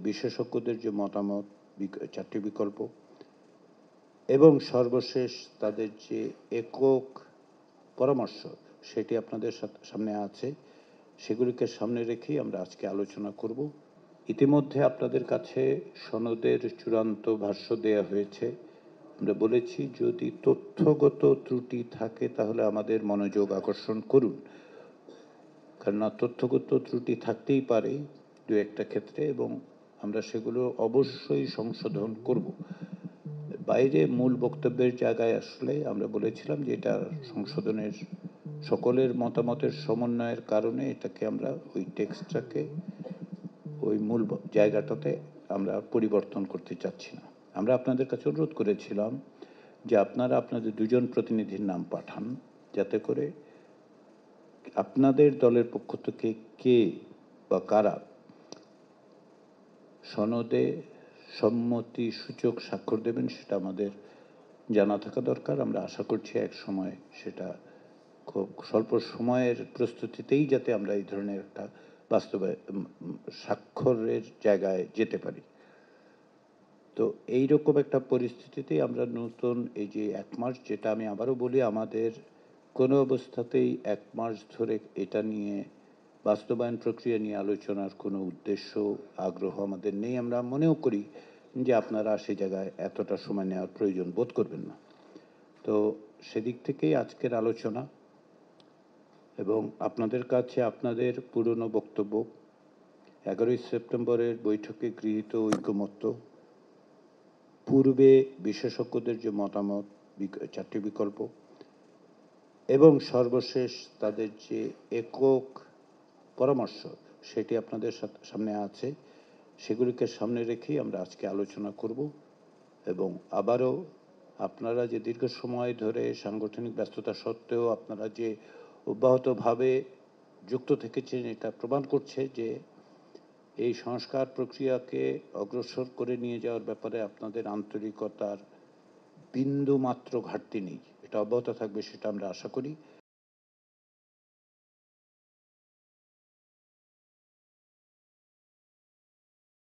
বিশেষজ্ঞদের যে মতামত, চারটি বিকল্প এবং সর্বশেষ তাদের যে একক পরামর্শ সেটি আপনাদের সামনে আছে। সেগুলিকে সামনে রেখেই আমরা আজকে আলোচনা করব। ইতিমধ্যে আপনাদের কাছে সনদের চূড়ান্ত ভাষ্য দেয়া হয়েছে। আমরা বলেছি যদি তথ্যগত ত্রুটি থাকে তাহলে আমাদের মনোযোগ আকর্ষণ করুন, কেননা তথ্যগত ত্রুটি থাকতেই পারে দু একটা ক্ষেত্রে, এবং আমরা সেগুলো অবশ্যই সংশোধন করব। বাইরে মূল বক্তব্যের জায়গায় আসলে আমরা বলেছিলাম যে এটা সংশোধনের সকলের মতামতের সমন্বয়ের কারণে এটাকে আমরা ওই টেক্সটটাকে ওই মূল জায়গাটাতে আমরা পরিবর্তন করতে চাচ্ছি না। আমরা আপনাদের কাছে অনুরোধ করেছিলাম যে আপনারা আপনাদের দুজন প্রতিনিধির নাম পাঠান, যাতে করে আপনাদের দলের পক্ষ থেকে কে বা কারা সনদে সম্মতি সূচক স্বাক্ষর দেবেন সেটা আমাদের জানা থাকা দরকার। আমরা আশা করছি এক সময় সেটা খুব স্বল্প সময়ের প্রস্তুতিতেই যাতে আমরা এই ধরনের একটা বাস্তবে স্বাক্ষরের জায়গায় যেতে পারি। তো এইরকম একটা পরিস্থিতিতে আমরা নতুন এই যে 1 মাস, যেটা আমি আবারও বলি আমাদের কোনো অবস্থাতেই 1 মাস ধরে এটা নিয়ে বাস্তবায়ন প্রক্রিয়া নিয়ে আলোচনার কোনো উদ্দেশ্য আগ্রহ আমাদের নেই। আমরা মনেও করি যে আপনারা সে জায়গায় এতটা সময় নেওয়ার প্রয়োজন বোধ করবেন না। তো সেদিক থেকেই আজকের আলোচনা, এবং আপনাদের কাছে আপনাদের পুরনো বক্তব্য, 11ই সেপ্টেম্বরের বৈঠকে গৃহীত ঐকমত্য, পূর্বে বিশেষজ্ঞদের যে মতামত, চারটি বিকল্প এবং সর্বশেষ তাদের যে একক পরামর্শ সেটি আপনাদের সামনে আছে। সেগুলিকে সামনে রেখেই আমরা আজকে আলোচনা করব। এবং আবারও আপনারা যে দীর্ঘ সময় ধরে সাংগঠনিক ব্যস্ততা সত্ত্বেও আপনারা যে অব্যাহতভাবে যুক্ত থেকেছেন, এটা প্রমাণ করছে যে এই সংস্কার প্রক্রিয়াকে অগ্রসর করে নিয়ে যাওয়ার ব্যাপারে আপনাদের আন্তরিকতার বিন্দু মাত্র ঘাটতি নেই। এটা অব্যাহত থাকবে, সেটা আমরা আশা করি।